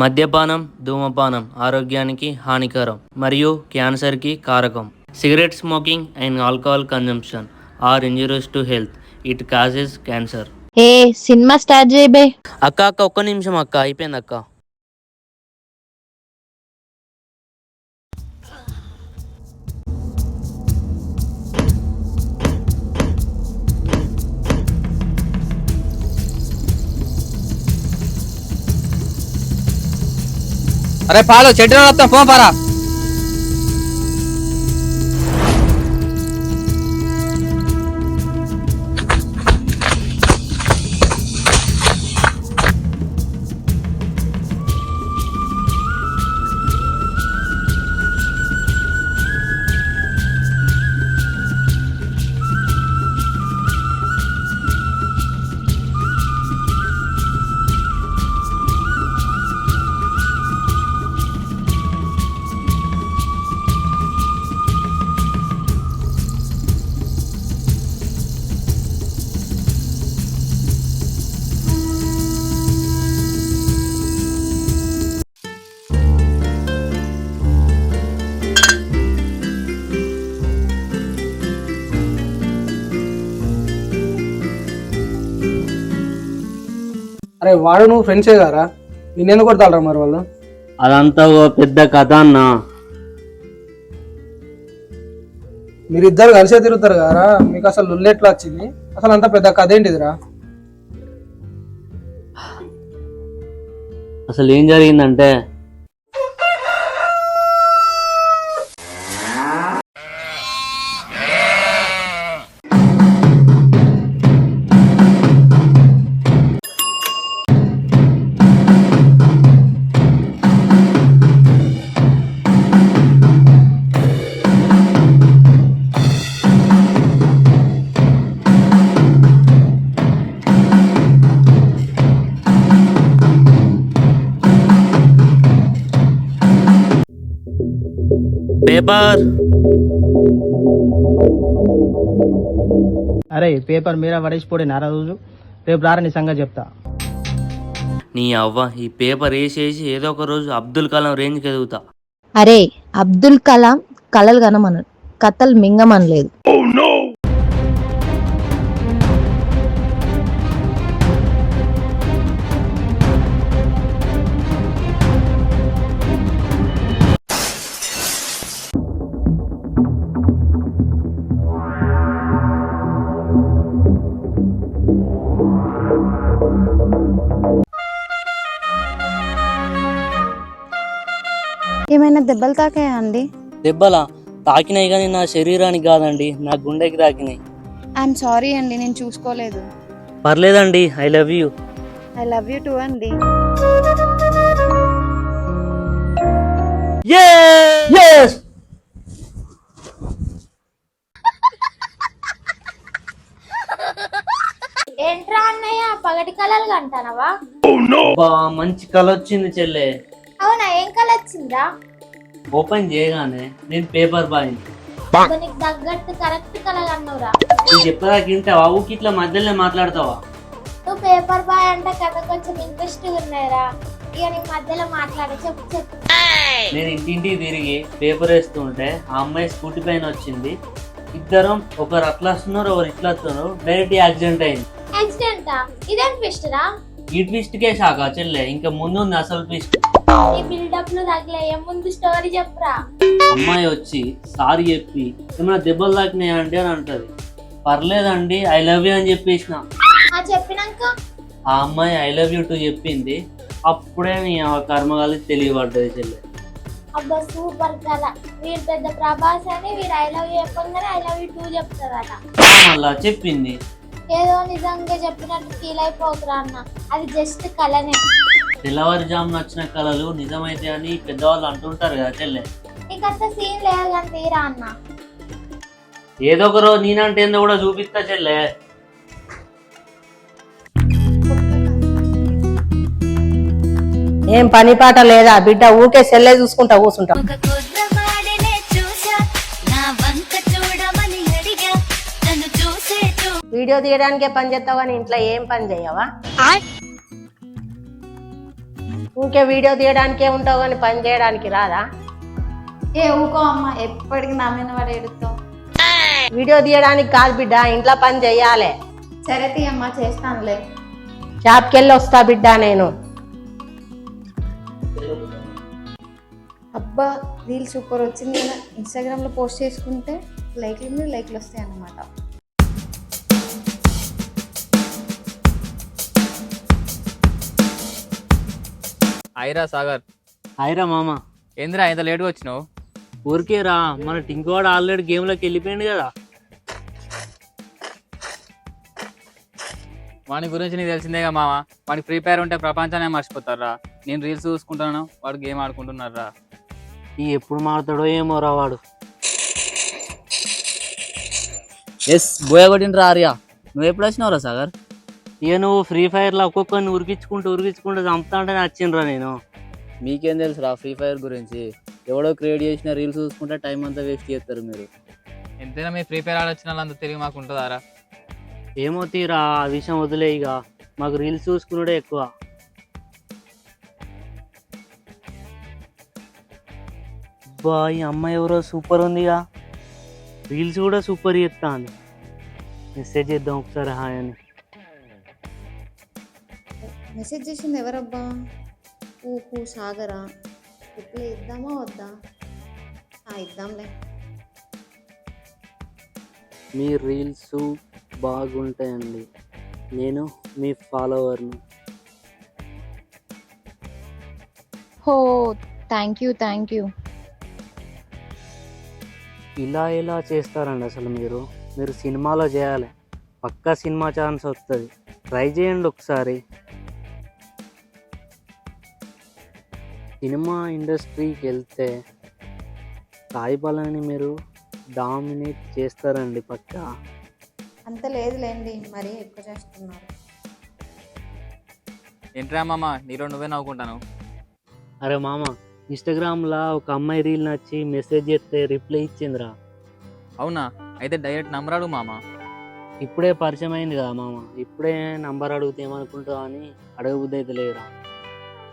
మద్యపానం, ధూమపానం ఆరోగ్యానికి హానికరం మరియు క్యాన్సర్కి కారకం. Cigarette smoking and alcohol consumption are injurious to health. It causes cancer. ఏ సినిమా స్టార్ట్ చేయబే. అక్క ఒక్క నిమిషం అక్క, అయిపోయింది అక్క. అరే పాలు చెట్టు వస్తాం ఫోన్ పారా. అరే వాడు నువ్వు ఫ్రెండ్సే గారా, నిన్నెందుకు కొడతారా మరి వాళ్ళు? అదంతా ఓ పెద్ద కథ అన్న. మీరిద్దరు కలిసే తిరుగుతారు గారా, మీకు అసలు లుల్లెట్లా వచ్చింది? అసలు అంత పెద్ద కథ ఏంటిదిరా? అసలు ఏం జరిగిందంటే, పేపర్ అరే పేపర్ మీరా పడేసిపోడే నారా రోజు. రేపు రారా నీ సంగతి చెప్తా. నీ అవ్వ, ఈ పేపర్ వేసేసి ఏదో ఒక రోజు అబ్దుల్ కలాం రేంజ్కి ఎదుగుతా. అరే అబ్దుల్ కలాం కలలు కనమన్నాడు, కథలు మింగమనలేదు. ఏమైనా దెబ్బలు తాకాయా అండి? దెబ్బలా తాకినాయి కానీ నా శరీరానికి కాదండి, నా గుండెకి తాకినాయి. ఐఎమ్ సారీ అండి, నేను చూసుకోలేదు. పర్లేదండి, I love you. I love you two అండి. ఏంట్రా అన్నయ్య పగటి కలలు కంటానవా? మంచి కళ వచ్చింది చెల్లె. అవునా, ఏం కల వచ్చిందా? ఓపెన్ చేయగానే నేను పేపర్ బాయ్. నీకు తగ్గట్టు కరెక్ట్ కలలు అన్నవురా. నువ్వు చెప్పదాకా ఇంటావా? ఊకి ఇట్లా మధ్యలో మాట్లాడతావా? నువ్వు పేపర్ బాయ్ అంటే కథ కొంచెం ఇంట్రెస్ట్ ఉన్నాయిరా. ఇక నీకు మధ్యలో మాట్లాడే చెప్పు చెప్పు. నేను ఇంటింటికి తిరిగి పేపర్ వేస్తుంటే ఆ అమ్మాయి స్కూటీ పైన వచ్చింది. ఇద్దరం ఒకరు అట్లా వస్తున్నారు, ఒకరు ఇట్లా వస్తున్నారు. డైరెక్ట్ యాక్సిడెంట్ అయింది. యాక్సిడెంటా? ఇదేం ట్విస్ట్ రా? ఈ ట్విస్ట్ కే షాక్ చెల్లె, ఇంకా ముందు ఉంది అసలు ట్విస్ట్. ఈ బిల్డప్ లు తగిలే ముందు స్టోరీ చెప్పురా. అమ్మాయి వచ్చి సారీ చెప్పి ఏమైనా దెబ్బలు తాకినాయా అంటే అని అంటది. పర్లేదండి, ఐ లవ్ యూ అని చెప్పేసిన. చెప్పినాక ఆ అమ్మాయి ఐ లవ్ యూ టూ చెప్పింది. అప్పుడే నీ కర్మగాలి తెలియబడ్డది చెల్లె. అబ్బా సూపర్ కదా. వీరు పెద్ద ప్రభాస్ అని వీరు ఐ లవ్ యూ చెప్పగానే ఐ లవ్ యూ టూ చెప్తారట. మళ్ళా చెప్పింది. ఏదో నిజంగా చెప్పినట్టు ఫీల్ అయిపోతురా అన్న, అది జస్ట్ కలనే. తెల్లవారుజామున వచ్చిన కళలు నిజమైతే అని పెద్దవాళ్ళు అంటుంటారు కదా చెల్లె. నీకు అంత సీన్ లేదు కానీ తీరా అన్న. ఏదో ఒక రోజు నేనంటే ఏందో కూడా చూపిస్తా చెల్లె. ఏం పని పాట లేదా బిడ్డ? ఊకే సెల్లే చూసుకుంటా కూర్చుంటాం. వీడియో తీయడానికే పని చేస్తావు కానీ ఇంట్లో ఏం పని చేయవా? ఊకే వీడియో తీయడానికే ఉంటావు కానీ పని చేయడానికి రాదా? ఏ ఊకో అమ్మ, ఎప్పటికి నా మీద వాడు ఎడుతావు. వీడియో తీయడానికి కాదు బిడ్డ, ఇంట్లో పని చెయ్యాలి. సరే తీయమ్మ, చేస్తానులే. షాప్కి వెళ్ళి వస్తా బిడ్డ నేను. అబ్బా రీల్ సూపర్ వచ్చింది కదా, ఇన్స్టాగ్రామ్లో పోస్ట్ చేసుకుంటే లైక్లు వస్తాయి అన్నమాట. హాయ్రా సాగర్. హాయ్రా మామ. ఏందిరా ఇంత లేట్గా వచ్చినావు? ఊరికే రా, మన టింకువాడు ఆల్రెడీ గేమ్లోకి వెళ్ళిపోయింది కదా. వాడి గురించి నీకు తెలిసిందేగా మామ, వాడికి ఫ్రీ ఫైర్ ఉంటే ప్రపంచాన్ని మర్చిపోతారా. నేను రీల్స్ చూసుకుంటున్నాను, వాడు గేమ్ ఆడుకుంటున్నారా. ఈ ఎప్పుడు మారుతాడో ఏమో రా వాడు. ఎస్ బోయ కొట్టిండ్రా ఆర్యా. నువ్వు ఎప్పుడు వచ్చినావురా సాగర్? ఇక నువ్వు ఫ్రీ ఫైర్లో ఒక్కొక్కరిని ఉరికించుకుంటూ చంపుతా అంటే నచ్చిండ్రా నేను. మీకేం తెలుసురా ఫ్రీ ఫైర్ గురించి? ఎవడో క్రియేట్ చేసిన రీల్స్ చూసుకుంటే టైం అంతా వేస్ట్ చేస్తారు మీరు. ఎంతైనా మీ ఫ్రీ ఫైర్ ఆడొచ్చిన వాళ్ళంతా తిరిగి మాకు ఉంటుందారా? ఏమో తీరా, ఆ విషయం వదిలే. ఇక మాకు రీల్స్ చూసుకున్నాడే ఎక్కువ. అబ్బా, ఈ అమ్మాయి ఎవరో సూపర్ ఉందిగా, రీల్స్ కూడా సూపర్ చేస్తా అని. మెసేజ్ చేద్దాం ఒకసారి హాయ్ అని. మెసేజ్ చేసింది ఎవరబ్బా? ఊహు సాగరా. రిప్లై ఇద్దామా వద్దా? ఇద్దాంలే. మీ రీల్స్ బాగుంటాయండి, నేను మీ ఫాలోవర్ని. హో, థ్యాంక్ యూ. ఇలా ఎలా చేస్తారండి అసలు మీరు సినిమాలో చేయాలి. పక్కా సినిమా ఛాన్స్ వస్తుంది, ట్రై చేయండి ఒకసారి. సినిమా ఇండస్ట్రీకి వెళ్తే సాయి బాలాని మీరు డామినేట్ చేస్తారండి పక్కా. అంత లేదులేండి, మరీ ఎక్కువ చేస్తున్నారు. ఏంట్రా మామ, నీలో నువ్వే నవ్వుకుంటాను. అరే మామ, ఇన్స్టాగ్రామ్లో ఒక అమ్మాయి రీల్ నచ్చి మెసేజ్ చేస్తే రిప్లై ఇచ్చిందిరా. అవునా? అయితే డైరెక్ట్ నంబర్ అడుగు మామ. ఇప్పుడే పరిచయం అయింది కదా మామ, ఇప్పుడే నంబర్ అడిగితే ఏమనుకుంటావు అని అడగబుద్ధి అయితే లేదురా.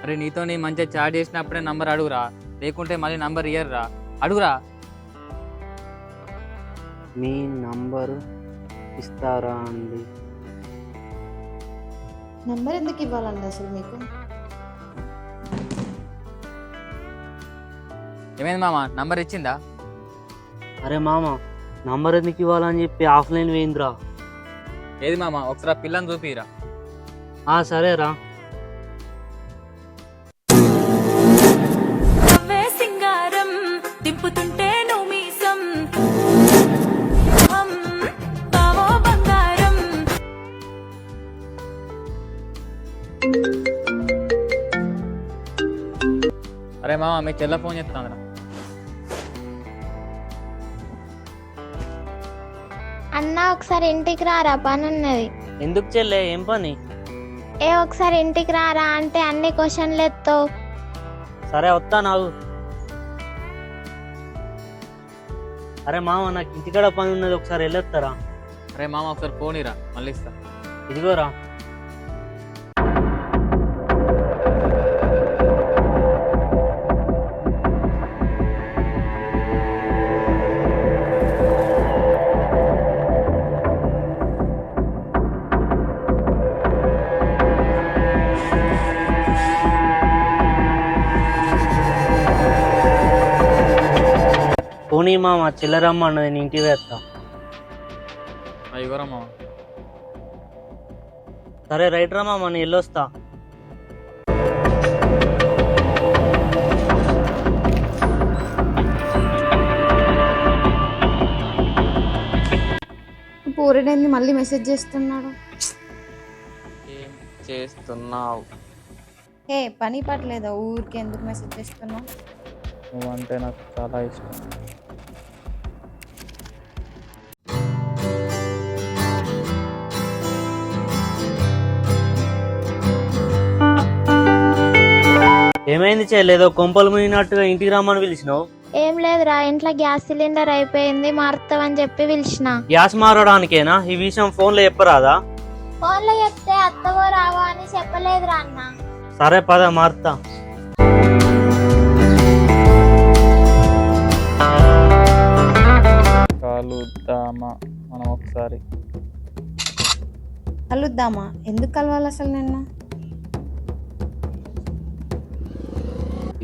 అరే నీతో నీ మంచిగా చాట్ చేసినప్పుడే నంబర్ అడుగురా, లేకుంటే మళ్ళీ నంబర్ ఇయ్యర్రా. అడుగురా. మీ నంబరు ఇస్తారా అండి? నెంబర్ ఎందుకు ఇవ్వాలండి అసలు మీకు? ఏమైంది మామ, నంబర్ ఇచ్చిందా? అరే మామ, నంబర్ ఎందుకు ఇవ్వాలని చెప్పి ఆఫ్లైన్ వేయిందిరా. ఏది మామ, ఒకసారి పిల్లని చూపిరా. సరేరా. సింగారం దింపుతుంటే నువ్వు మీసం బావో బంగారం. అరే మామ, మీ చెల్ల ఫోన్ చేస్తాను. అన్న ఒకసారి ఇంటికి రారా, పని ఉన్నది. ఎందుకు చెల్లే, ఏం పని? ఒకసారి ఇంటికి రారా అంటే అన్ని క్వశ్చన్లు ఎత్తావు. సరే వస్తా నాకు. అరే మామ, నాకు ఇంటికాడ పని ఉన్నది, ఒకసారి వెళ్ళొస్తారా? అరే మామ, ఒకసారి ఫోన్ ఇరా, మళ్ళీ ఇస్తా. ఇదిగోరా. పోనీ మామ, చిల్లరమ్మ అన్నది, నేను ఇంటికి వేస్తా. ఇవ్వరా మామ. సరే రైట్ రా మామ, నేను వెళ్ళొస్తా. పోరేడైంది, మళ్ళీ మెసేజ్ చేస్తున్నాడు. ఏం చేస్తున్నావు? పని పట్టలేదా? ఊరికి ఎందుకు మెసేజ్ చేస్తున్నావు? నువ్వంటే నాకు చాలా ఇష్టం. ఏమైంది చేయలేదో, కొంపలు మునిగినట్టుగా ఇంటికి రమ్మని పిలిచినావు? ఏం లేదురా, ఇంట్లో గ్యాస్ సిలిండర్ అయిపోయింది, మారుతావని చెప్పి పిలిచిన. గ్యాస్ మారడానికేనా? ఈ విషయం ఫోన్లో చెప్పరాదా? ఫోన్లో చెప్తే అత్తవో రావో అని చెప్పలేదురా అన్న. సరే పద, మారుతా. కలుద్దామా మనం ఒకసారి? కలుద్దామా? ఎందుకు కలవాలి అసలు నిన్న?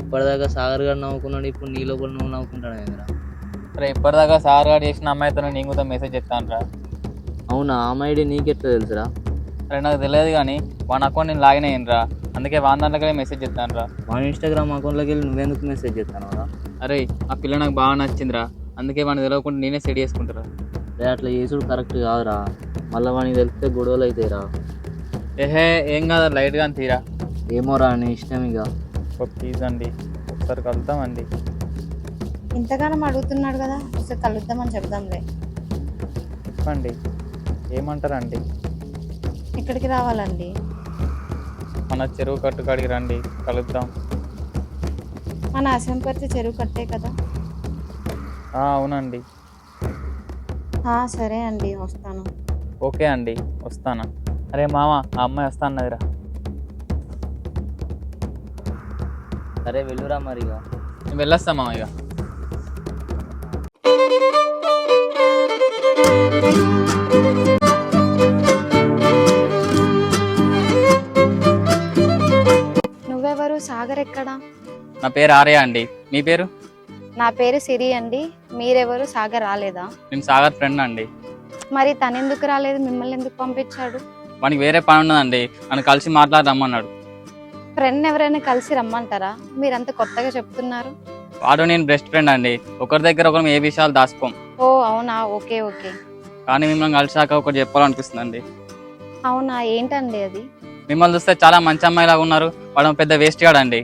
ఇప్పటిదాకా సాగర్ గారు నవ్వుకున్నాడు, ఇప్పుడు నీ లోపల నువ్వు నవ్వుకుంటాను ఏంద్రా? అరే ఇప్పటిదాకా సాగర్ గారు చేసిన అమ్మాయితో నీకు మెసేజ్ చెప్తాను రా. అవునా? అమ్మాయి ఐడి నీకెట్లా తెలుసురా? అరే నాకు తెలియదు కానీ వాని అకౌంట్ నేను లాగిన్ అయ్యిండ్రా, అందుకే వాని దాంట్లోకి మెసేజ్ చెప్తాను రా. వాని ఇన్స్టాగ్రామ్ అకౌంట్లోకి వెళ్ళి నువ్వెందుకు మెసేజ్ చెప్తాను రా? అరే ఆ పిల్ల నాకు బాగా నచ్చిందిరా, అందుకే వాడిని తెలియకుండా నేనే సెట్ చేసుకుంటారా. అరే అట్లా చేసుడు కరెక్ట్ కాదురా, మళ్ళీ వానికి తెలిస్తే గొడవలు అవుతాయిరా. ఏహే ఏం కాదు, లైట్గా తీరా. ఏమోరా నీ ఇష్టం ఇక. ప్లీజ్ అండి ఒకసారి కలుద్దామండి. ఇంతగానం అడుగుతున్నాడు కదా, ఒకసారి కలుద్దామని చెప్దాంలే. చెప్పండి ఏమంటారండి? ఎక్కడికి రావాలండి? మన చెరువు కట్టుకాడికి రండి, కలుద్దాం. మన అసంపర్తి చెరువు కట్టే కదా? అవునండి. సరే అండి, వస్తాను. ఓకే అండి వస్తానా. అరే మామ ఆ అమ్మాయి వస్తా అన్నదిరా. సరే వెళ్ళురా మరి. ఇక నేను వెళ్ళొస్తా మామ. ఇక నువ్వెవరు? సాగర్ ఎక్కడా? నా పేరు ఆర్య అండి, మీ పేరు? నా పేరు సిరి అండి. మీరెవరు? సాగర్ రాలేదా? నేను సాగర్ ఫ్రెండ్ అండి. మరి తనెందుకు రాలేదు? మిమ్మల్ని ఎందుకు పంపించాడు? వానికి వేరే పని ఉన్నదండి, నన్ను కలిసి మాట్లాడరమ్మన్నాడు. ఫ్రెండ్ ఎవరైనా కలిసి రమ్మంటారా? మీరంత కొత్తగా చెప్తున్నారు. వాడు నేను బెస్ట్ ఫ్రెండ్ అండి, ఒకరి దగ్గర ఒకరు ఏ విషయాలు దాచుకోం. ఓ అవునా, ఓకే ఓకే. కానీ మిమ్మల్ని కలిసాక ఒకటి చెప్పాలనిపిస్తుందండి. అవునా, ఏంటండి అది? మిమ్మల్ని చూస్తే చాలా మంచి అమ్మాయిలాగా ఉన్నారు, వాడు పెద్ద వేస్ట్ గాడండి.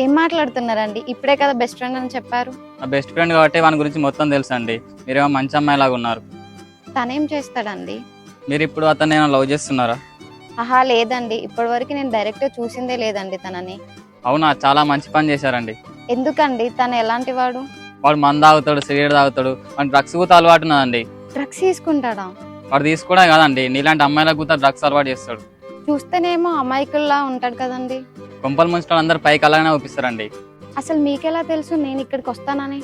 ఏం మాట్లాడుతున్నారండి? ఇప్పుడే కదా బెస్ట్ ఫ్రెండ్ అని చెప్పారు. నా బెస్ట్ ఫ్రెండ్ కాబట్టి వాని గురించి మొత్తం తెలుసు అండి. మీరేమో మంచి అమ్మాయిలాగా ఉన్నారు. తనేం చేస్తాడండి? మీరు ఇప్పుడు అతన్ని ఏమైనా లవ్ చేస్తున్నారా? ఆహా లేదండి, ఇప్పటి వరకు నేను డైరెక్ట్ చూసిందే లేదండి తనని. అవునా, చాలా మంచి పని చేశారండి. ఎందుకండి? తను ఎలాంటి వాడు? వాడు మందు తాగుతాడు, సిగరెట్ తాగుతాడు, వాడు డ్రగ్స్ కూడా అలవాటు ఉన్నదండి. డ్రగ్స్ తీసుకుంటాడా? వాడు తీసుకోవడం కాదండి, నీలాంటి అమ్మాయిలకు కూడా డ్రగ్స్ అలవాటు చేస్తాడు. చూస్తేనేమో అమాయకుల్లా ఉంటాడు కదండి. కొంపలు ముంచడం అందరు పైకి అలానే ఒప్పిస్తారండి. అసలు మీకెలా తెలుసు నేను ఇక్కడికి వస్తానని?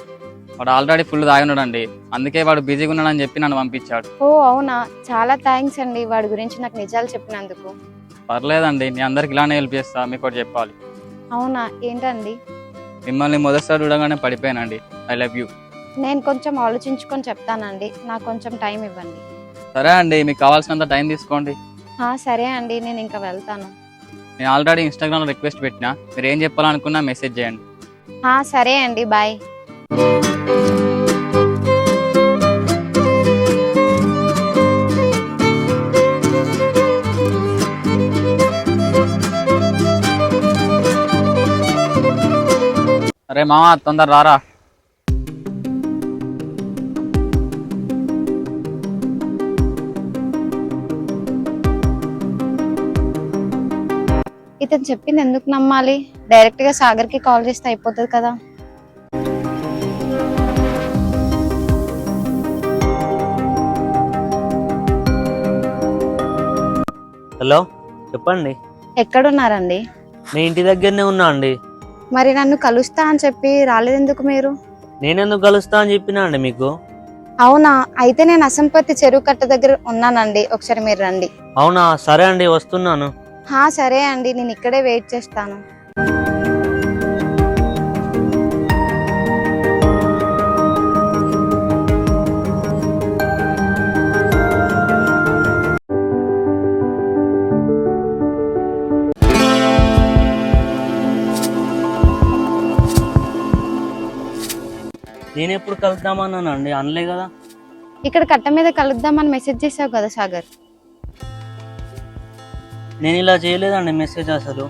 వాడు ఆల్రెడీ ఫుల్ తాగినాడండి, అందుకే వాడు బిజీగా ఉన్నాడని చెప్పి నన్ను పంపించాడు. ఓ అవునా, చాలా థ్యాంక్స్ అండి వాడి గురించి నాకు నిజాలు చెప్పినందుకు. పర్లేదండి, నేను అందరికి ఇలానే హెల్ప్ చేస్తా. మీకు ఒకటి చెప్పాలి. అవునా, ఏంటండి? మిమ్మల్ని మొదటిసారి చూడగానే పడిపోయానండి. I love you. నేను కొంచెం ఆలోచించుకొని చెప్తానండి, నాకు కొంచెం టైం ఇవ్వండి. సరే అండి, మీకు కావాల్సినంత టైం తీసుకోండి. సరే అండి, నేను ఇంకా వెళ్తాను. నేను ఆల్రెడీ ఇన్స్టాగ్రామ్లో రిక్వెస్ట్ పెట్టినా, మీరు ఏం చెప్పాలనుకున్నా మెసేజ్ చేయండి. సరే అండి, బాయ్. అరే మామ తొందర రారా. ఇతను చెప్పింది ఎందుకు నమ్మాలి? డైరెక్ట్ గా సాగర్ కి కాల్ చేస్తే అయిపోతుంది కదా. హలో చెప్పండి. ఎక్కడున్నారండి? నేను ఇంటి దగ్గరనే ఉన్నా అండి. మరి నన్ను కలుస్తా అని చెప్పి రాలేదెందుకు మీరు? నేనెందుకు కలుస్తా అని చెప్పినా అండి మీకు? అవునా, అయితే నేను అసంపత్తి చెరువు కట్ట దగ్గర ఉన్నానండి, ఒకసారి మీరు రండి. అవునా, సరే అండి వస్తున్నాను. సరే అండి, నేను ఇక్కడే వెయిట్ చేస్తాను. నేను ఎప్పుడు కలుద్దామన్నానండి, అనలే కదా. ఇక్కడ కట్ట మీద కలుద్దామని మెసేజ్ చేసావు కదా సాగర్. నేను ఇలా చేయలేదండి మెసేజ్ అసలు.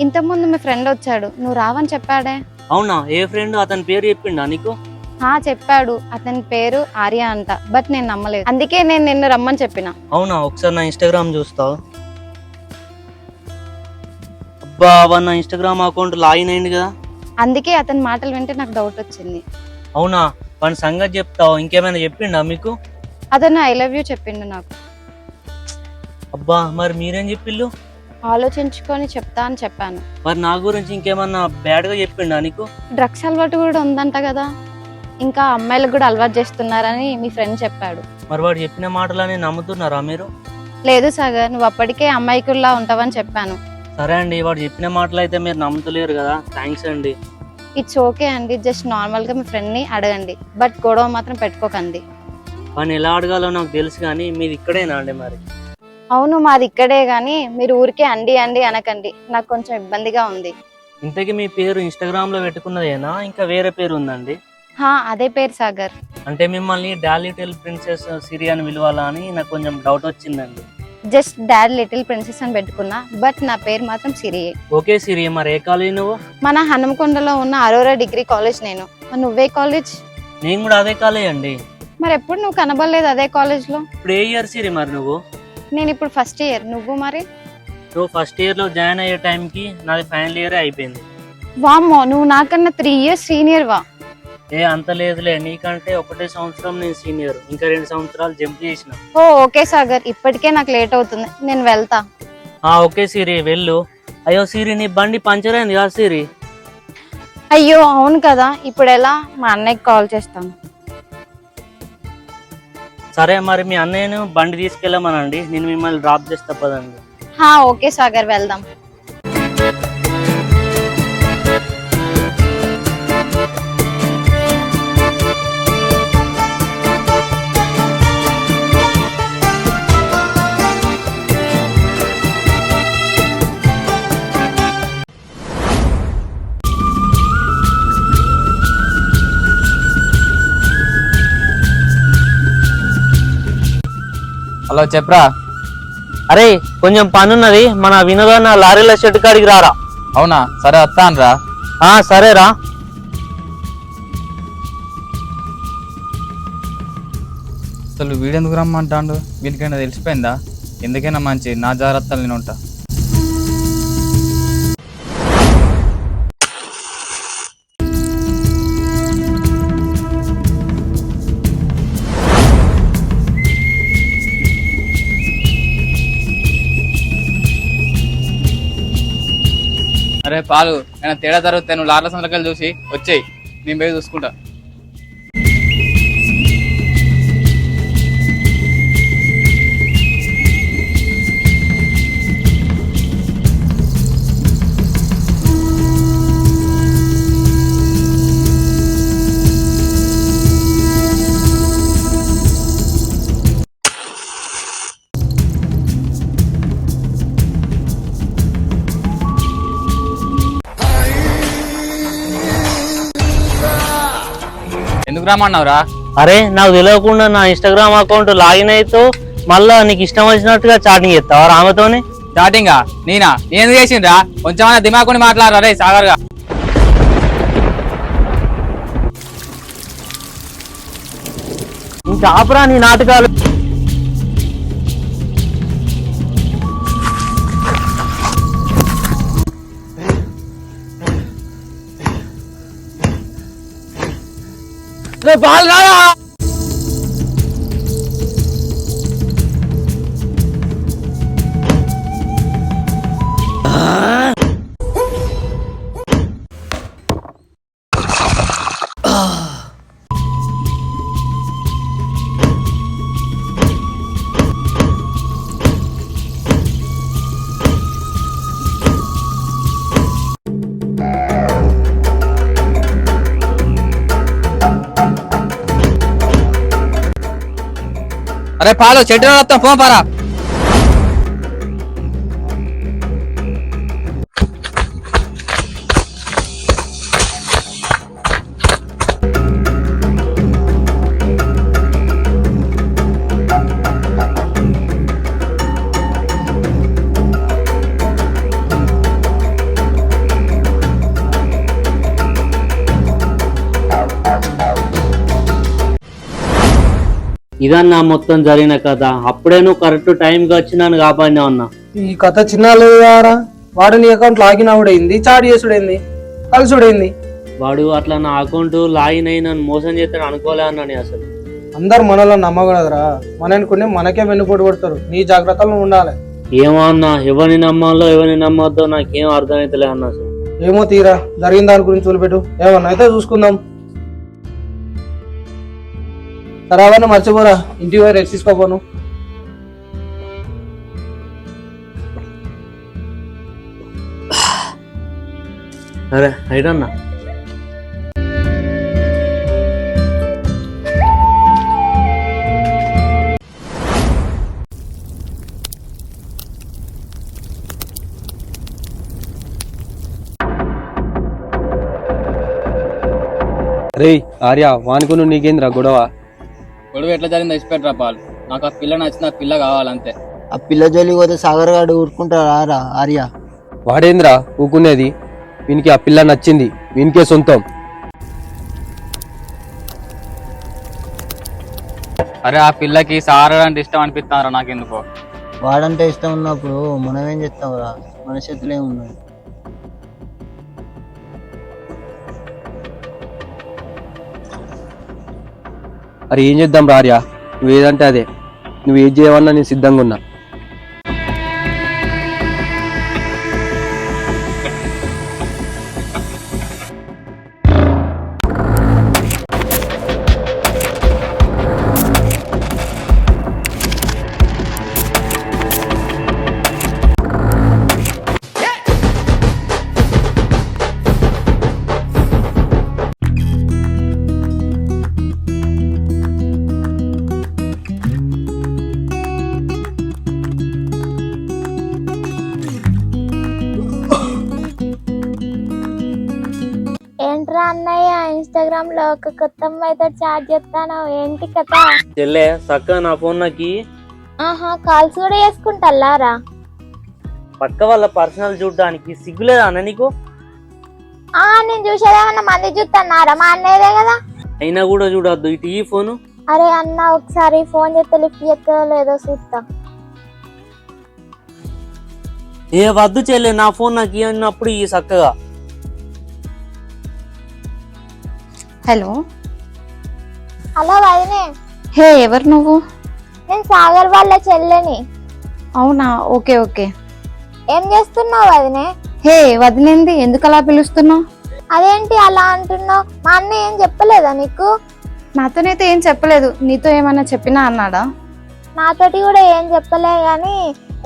ఇంతకుముందు మీ ఫ్రెండ్ వచ్చాడు, నువ్వు రావని చెప్పాడే. అవునా, ఏ ఫ్రెండ్? అతని పేరు చెప్పిండా నీకు? చెప్పాడు, అతని పేరు ఆర్య అంట, బట్ నేను నమ్మలేదు, అందుకే నేను నిన్ను రమ్మని చెప్పిన. అవునా, ఒకసారి నా ఇన్స్టాగ్రామ్ చూస్తావు? అబ్బా, అవన్న నా ఇన్స్టాగ్రామ్ అకౌంట్ లాగిన్ అయింది కదా. అందుకే అతని మాటలు వింటే నాకు డౌట్ వచ్చింది. అవునా, వాడి సంగతి చెప్తావు? ఇంకేమైనా చెప్పిండా మీకు? అతను ఐ లవ్ యూ చెప్పిండు నాకు. అబ్బా, మరి మీరేం చెప్పిళ్ళు? ఆలోచించుకొని చెప్తా అని చెప్పాను. మరి నా గురించి ఇంకేమన్నా బ్యాడ్ గా చెప్పిండా నీకు? డ్రగ్స్ అలవాటు కూడా ఉందంట కదా. ఇంకా అమ్మాయిలకు కూడా అలవాటు చేస్తున్నారని మీ ఫ్రెండ్ చెప్పాడు. మరి వాడు చెప్పిన మాటలని నమ్ముతున్నారా మీరు? లేదు సాగర్, నువ్వు అప్పటికే అమ్మాయికుల్లా ఉంటావని చెప్పాను. సరే అండి, వాడు చెప్పిన మాటలు అయితే మీరు నమ్ముతలేరు కదా, థ్యాంక్స్ అండి. ఇట్స్ ఓకే అండి, జస్ట్ నార్మల్గా మీ ఫ్రెండ్ని అడగండి, బట్ గొడవ మాత్రం పెట్టుకోకండి. వాడిని ఎలా అడగాలో నాకు తెలుసు, కానీ మీది ఇక్కడేనా అండి? మరి అవును, మాది ఇక్కడే, కానీ మీరు ఊరికే అండి అండి అనకండి, నాకు కొంచెం ఇబ్బందిగా ఉంది. ఇంతకీ మీ పేరు ఇన్స్టాగ్రామ్ లో పెట్టుకున్నదేనా, ఇంకా వేరే పేరు ఉందండి? అదే పేరు సాగర్. అంటే మిమ్మల్ని డాడ్ లిటిల్ ప్రిన్సెస్ సిరి అని పిలవాలా అని నాకు కొంచెం డౌట్ వచ్చిందండి. జస్ట్ డాడ్ లిటిల్ ప్రిన్సెస్ అని పెట్టుకున్నా, బట్ నా పేరు మాత్రం సిరియే. ఓకే సిరి, మరి ఏ కాలేజ్ నువ్వు? మన హనుమకొండలో ఉన్న అరోరా డిగ్రీ కాలేజ్ నేను. నువ్వే కాలేజ్? నేను కూడా అదే కాలేజ్ అండి. మరి ఎప్పుడు నువ్వు కనబడలేదు అదే కాలేజ్ లో. ఇప్పుడు ఏ ఇయర్ సిరి మరి నువ్వు? నేను ఇప్పుడు ఫస్ట్ ఇయర్. నువ్వు మరి? నువ్వు ఫస్ట్ ఇయర్ లో జాయిన్ అయ్యే టైంకి నాది ఫైనల్ ఇయర్ అయిపోయింది. వామ్మో, నువ్వు నాకన్నా 3 years సీనియర్ వా? అంత లేదులే, నీకంటే 1 సంవత్సరం నేను సీనియర్, ఇంకా 2 సంవత్సరాలు జంప్ చేసిన. ఓకే సాగర్, ఇప్పటికే నాకు లేట్ అవుతుంది, నేను వెళ్తా. ఓకే సిరి, వెళ్ళు. అయ్యో సిరి, నీ బండి పంచర్ అయింది కదా సిరి? అయ్యో అవును కదా, ఇప్పుడు ఎలా? మా అన్నయ్యకి కాల్ చేస్తాను. సరే, మరి మీ అన్నయ్యను బండి తీసుకెళ్ళమనండి, నేను మిమ్మల్ని డ్రాప్ చేస్తా పదండి. ఓకే సాగర్, వెళ్దాం. హలో, చెప్పరా. అరే కొంచెం పనున్నది, మన వినోదన్న లారీల షెడ్ కాడికి రారా. అవునా, సరే వస్తాను రా. సరేరా. అసలు వీడెందుకు రమ్మంటాడు? వీడికైనా తెలిసిపోయిందా? ఎందుకైనా మంచి నా జాగ్రత్తలు నేను ఉంటా. అరే పాలు, నేను తేడా జరుగుతాయి, నువ్వు లార్ల సంతకాలు చూసి వచ్చేయి, నేను పోయి చూసుకుంటా. ఎందుకు రమ్మన్నావురా? అరే నాకు తెలియకుండా నా ఇన్స్టాగ్రామ్ అకౌంట్ లాగిన్ అయితే మళ్ళా నీకు ఇష్టం వచ్చినట్టుగా చాటింగ్ చేస్తావా ఆమెతోని? స్టార్టింగా నేనా? నేను చేసిండ్రా? కొంచెం దిమాకుని మాట్లాడరా రే సాగర్గా. ఇంకా ఆపరా నీ నాటకాలు. పాలు రాయా. అరే పాలు, చెట్టు వస్తాం, ఫోన్ పారా. ఇదన్నా మొత్తం జరిగిన కథ. అప్పుడే నువ్వు కరెక్ట్ టైంకి వచ్చి నన్ను కాపాడినా ఉన్నా. ఈ కథ చిన్న లేదారా? వాడు నీ అకౌంట్ లాగిన్ అవుడైంది, చాట్ చేసుడైంది, కలిసుడైంది. వాడు అట్లా నా అకౌంట్ లాగిన్ అయి నన్ను మోసం చేస్తాడు అనుకోలే అన్నాను. అసలు అందరు మనలో నమ్మకూడదురా, మననుకునే మనకే వెన్నుపోటు పడతారు. నీ జాగ్రత్తలు ఉండాలి. ఏమో అన్నా, ఎవరిని నమ్మాలో ఎవరిని నమ్మొద్దో నాకేం అర్థమైతలే అన్న. అసలు ఏమో తీరా, జరిగిన దాని గురించి వదిలిపెట్టు, ఏమన్నా అయితే చూసుకుందాం. సరే అవన్నీ మర్చిపోరా, ఇంటికి పోయి రెస్ట్ తీసుకోపోను. సరే అయిడన్నా. రే ఆర్య వానుకును నీకేంద్రా గొడవ? గొడవ ఎట్లా జరిగింది తెచ్చిపెట్టరా పాలు. నాకు ఆ పిల్ల నచ్చింది, ఆ పిల్ల కావాలంతే. ఆ పిల్ల జోలికి పోతే సాగర్ గారు ఊరుకుంటారా ఆర్య? వాడేంద్రా ఊకునేది? వీనికి ఆ పిల్ల నచ్చింది, వీనికే సొంతం. అరే ఆ పిల్లకి సార్ అంటే ఇష్టం అనిపిస్తారా నాకెందుకో. వాడంటే ఇష్టం ఉన్నప్పుడు మనం ఏం చేస్తాంరా, మన చేతులు ఏమున్నాయి? అరే ఏం చేద్దాం రా ఆర్య, నువ్వు ఏదంటే అదే. నువ్వు ఏం చేయవన్నా నేను సిద్ధంగా ఉన్నా. ఏంట్రా అన్నయ్య ఇన్స్టాగ్రామ్ లో ఒక కొత్త అమ్మాయితో చాట్ చేస్తాను, ఏంటి కథ? చెల్లె చక్కగా నా ఫోన్ నాకి. ఆహా, కాల్స్ కూడా చేసుకుంటారా? పక్క వాళ్ళ పర్సనల్ చూడడానికి సిగ్గులేదా అన్న నీకు? నేను చూసేదేమన్నా మంది చూస్తున్నారా? మా అన్నయ్యదే కదా. అయినా కూడా చూడొద్దు ఇటు ఈ ఫోను. అరే అన్న, ఒకసారి ఫోన్ చేస్తే లిఫ్ట్ చేస్తా లేదో చూస్తా. ఏ వద్దు చెల్లె, నా ఫోన్ నాకు అన్నప్పుడు ఈ చక్కగా. హలో హలో వదినే. హే, ఎవరు నువ్వు? నేను సాగర్ వాళ్ళ చెల్లెని. అవునా, ఓకే ఓకే. ఏం చేస్తున్నావు వదినే? హే వదిలేంది, ఎందుకు అలా పిలుస్తున్నావు? అదేంటి అలా అంటున్నావు? మా అన్న ఏం చెప్పలేదా నీకు? నాతోనైతే ఏం చెప్పలేదు, నీతో ఏమన్నా చెప్పినా అన్నాడా? నాతోటి కూడా ఏం చెప్పలే గాని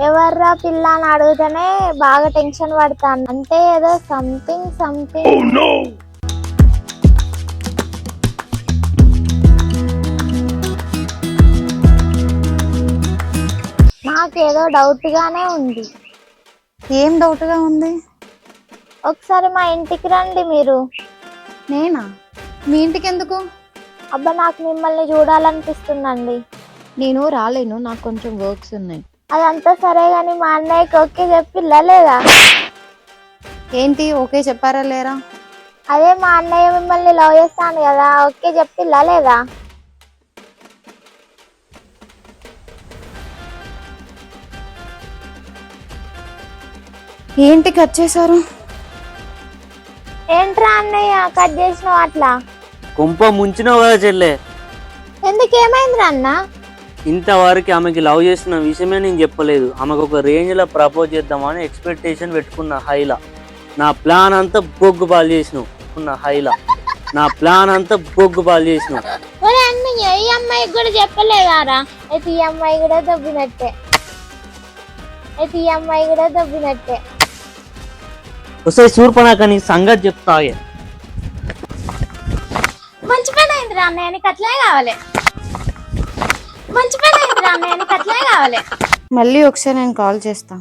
ఎవర్రా పిల్ల అని అడిగితేనే బాగా టెన్షన్ పడతాను. అంటే ఏదో సంథింగ్. నాకేదో డౌట్ గానే ఉంది. ఏం డౌట్ గా ఉంది? ఒకసారి మా ఇంటికి రండి మీరు. నేనా? మీ ఇంటికి ఎందుకు? అబ్బా, నాకు మిమ్మల్ని చూడాలనిపిస్తుందండి. నేను రాలేను, నాకు కొంచెం వర్క్స్ ఉన్నాయి. అదంతా సరే గాని మా అన్నయ్యకి ఓకే చెప్పిల్లా లేదా? ఏంటి ఓకే చెప్పారా లేరా? అదే మా అన్నయ్య మిమ్మల్ని లవ్ చేస్తాను కదా, ఓకే చెప్పిల్లా లేదా? ఏంటి కట్ చేశారు? ఏంట్రా అన్నయ్య కట్ చేసినావు అట్లా? కుంప ముంచినావు కదా చెల్లె. ఎందుకేమైందిరా అన్న? ఇంతవరకు ఆమెకి లవ్ చేస్తున్న విషయమే నేను చెప్పలేదు. ఆమెకు ఒక రేంజ్లో ప్రపోజ్ చేద్దామని ఎక్స్పెక్టేషన్ పెట్టుకున్న హైలా. నా ప్లాన్ అంతా బొగ్గు బాల్ చేసినావు. హైలా నా ప్లాన్ అంతా బొగ్గు బాల్ చేసినావు. అన్నయ్య ఈ అమ్మాయికి కూడా చెప్పలేదారా? అయితే ఈ అమ్మాయి కూడా దబ్బినట్టే. ఒకసారి సూర్పనాక నీ సంగతి చెప్తాగే. మంచి పని అయిందిరా అన్నయ్య, నీకు అట్లే కావాలి. మళ్ళీ ఒకసారి నేను కాల్ చేస్తా.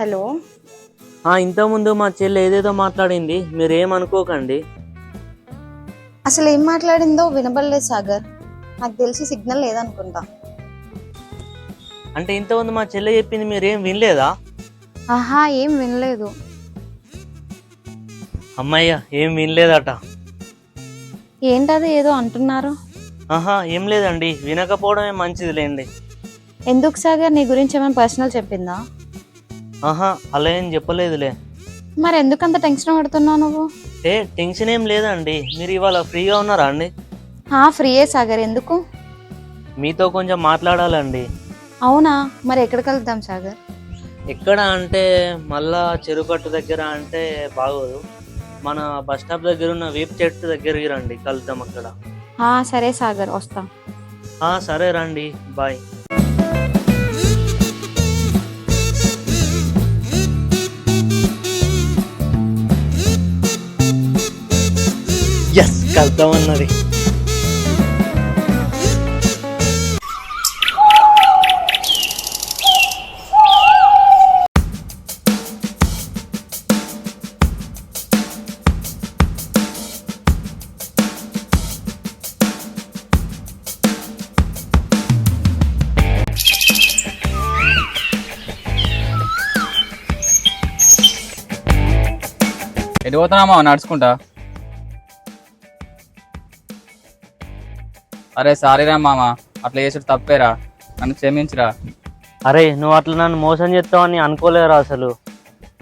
హలో. ఇంతకుముందు మా చెల్లి ఏదేదో మాట్లాడింది, మీరేమనుకోకండి. అసలు ఏం మాట్లాడిందో వినబడలేదు సాగర్, నాకు తెలిసి సిగ్నల్ లేదనుకుంటా. అంటే ఇంతకుముందు మా చెల్లె చెప్పింది మీరేం వినలేదా? ఆహా, ఏం వినలేదు. అమ్మయ్య, ఏం వినలేదట. ఏంటది ఏదో అంటున్నారు? ఆహా, ఏం లేదండి, వినకపోవడమే మంచిదిలేండి. ఎందుకు సాగర్, నీ గురించి ఏమైనా పర్సనల్ చెప్పిందా? ఆహా, అలా ఏం చెప్పలేదులే. మరి ఎందుకు అంత టెన్షన్ పడుతున్నావు నువ్వు? టెన్షన్ ఏం లేదండి. మీరు ఇవాళ ఫ్రీగా ఉన్నారా అండి? ఫ్రీయే సాగర్, ఎందుకు? మీతో కొంచెం మాట్లాడాలండి. అవునా, మరి ఎక్కడికి వెళ్దాం సాగర్? ఎక్కడ అంటే మళ్ళా చెరుకట్టు దగ్గర అంటే బాగోదు. మన బస్ స్టాప్ దగ్గర ఉన్న వేపు చెట్టు దగ్గరికి రండి, కలుద్దాం అక్కడ. సరే సాగర్, వస్తా. సరే రండి, బాయ్. ఎస్, కలుద్దామన్నది. ఎటు పోతున్నామా నడుచుకుంటా? అరే సారీరా మామ, అట్లా చేసుడు తప్పేరా, నన్ను క్షమించురా. అరే నువ్వు అట్లా నన్ను మోసం చేస్తావని అనుకోలేరా అసలు.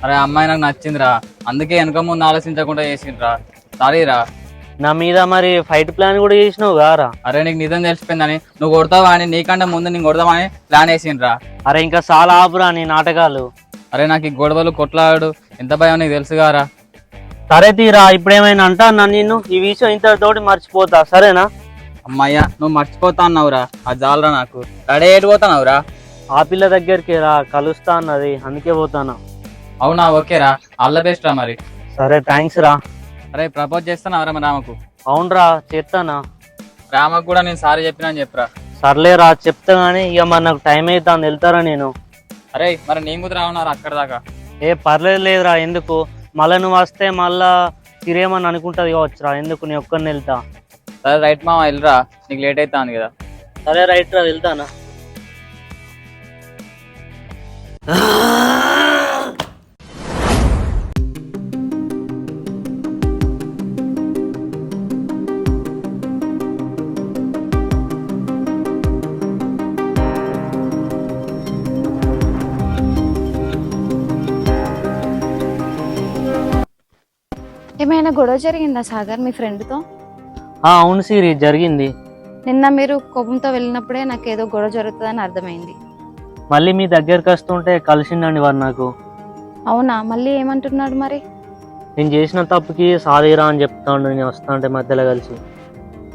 అరే అమ్మాయి నాకు నచ్చిందిరా, అందుకే వెనక ముందు ఆలోచించకుండా చేసిండ్రా, సారీరా. నా మీద మరి ఫైట్ ప్లాన్ కూడా చేసినావు గారా? అరే నీకు నిజం తెలిసిపోయిందని, నువ్వు కొడతావా అని, నీకంటే ముందు నేను కొడదామని ప్లాన్ వేసిండ్రా. అరే ఇంకా చాలా ఆపురా నీ నాటకాలు. అరే నాకు ఈ గొడవలు కొట్లాడు ఎంత భయం నీకు తెలుసుగారా. సరే తీరా, ఇప్పుడేమైనా అంటా నిన్ను ఈ విషయం ఇంతటితోటి మర్చిపోతా, సరేనా? అమ్మాయ్యా నువ్వు మర్చిపోతా అన్నావురా, అది చాలరా నాకు. రెడీ ఎటు పోతానవురా? ఆ పిల్ల దగ్గరికి రా, కలుస్తా అన్నది, అందుకే పోతానా. అవునా, ఓకేరా, ఆల్ ద బెస్ట్ రా మరి. సరే థ్యాంక్స్ రా. అరే ప్రపోజ్ చేస్తున్నావురా మా రామకు? అవునరా, చేస్తానా. రామకు కూడా నేను సారీ చెప్పినా అని చెప్పురా. సర్లేరా చెప్తా గానీ, ఇక మరి నాకు టైం అవుతాను, వెళ్తారా నేను. అరే మరి నేను కూడా రావున్నారా అక్కడ దాకా? పర్లేదు లేదురా, ఎందుకు మళ్ళీ నువ్వు వస్తే మళ్ళా తిరేమని అనుకుంటుంది కావచ్చురా, ఎందుకు నీ ఒక్కరిని వెళ్తా. సరే రైట్ మామ, వెళ్ళరా, నీకు లేట్ అవుతాను కదా. సరే రైట్ రా, వెళ్తానా. ఏమైనా గొడవ జరిగిందా సాగర్ మీ ఫ్రెండ్తో? అవును సిరి, జరిగింది. నిన్న మీరు కోపంతో వెళ్ళినప్పుడే నాకు ఏదో గొడవ జరుగుతుందని అర్థమైంది. మళ్ళీ మీ దగ్గరికి వస్తుంటే కలిసిండండి వాడు నాకు. అవునా, మళ్ళీ ఏమంటున్నాడు మరి? నేను చేసిన తప్పుకి సారీరా అని చెప్తాను, నేను వస్తా అంటే మధ్యలో కలిసి.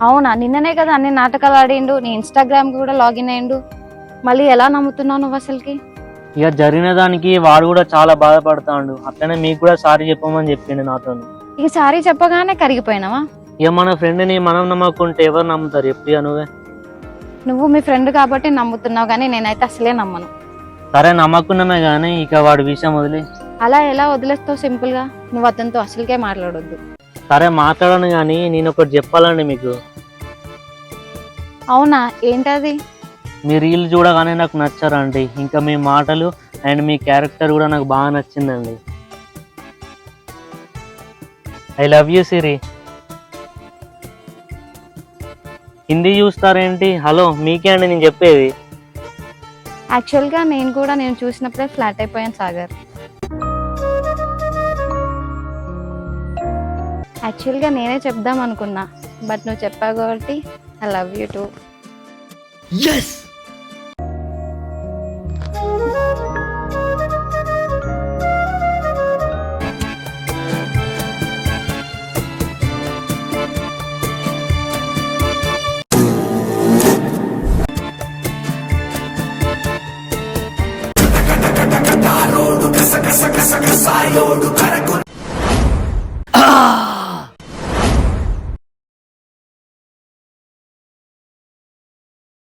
అవునా, నిన్ననే కదా అన్ని నాటకాలు ఆడిండు, నీ ఇన్స్టాగ్రామ్ కూడా లాగిన్ అయ్యిండు, మళ్ళీ ఎలా నమ్ముతున్నావు నువ్వు అసలుకి? ఇక జరిగిన దానికి వాడు కూడా చాలా బాధపడతాడు, అట్లనే మీకు కూడా సారీ చెప్పమని చెప్పిండు నాతో. ఇక సారీ చెప్పగానే కరిగిపోయినావా? ఇక మన ఫ్రెండ్ని మనం నమ్మకుంటే ఎవరు నమ్ముతారు ఎప్పుడు? నువ్వే. నువ్వు మీ ఫ్రెండ్ కాబట్టి నమ్ముతున్నావు, కానీ నేనైతే అసలే నమ్మను. సరే నమ్మకున్నామే కానీ ఇక వాడి విషయం వదిలి. అలా ఎలా వదిలేస్తావు సింపుల్ గా? నువ్వు అతనితో అసలుకే మాట్లాడొద్దు. సరే మాట్లాడను కానీ నేను ఒకటి చెప్పాలండి మీకు. అవునా, ఏంటది? మీ రీల్ చూడగానే నాకు నచ్చారండి, ఇంకా మీ మాటలు అండ్ మీ క్యారెక్టర్ కూడా నాకు బాగా నచ్చిందండి. I love you Siri. Hindi చూస్తారేంటి? హలో మీకే అండి నేను చెప్పేది. యాక్చువల్గా నేను చూసినప్పుడే ఫ్లాట్ అయిపోయాను సాగర్. యాక్చువల్గా నేనే చెప్దాం అనుకున్నా, బట్ నువ్వు చెప్పావు కాబట్టి ఐ లవ్ యూ టూ. సాయోడు కరకు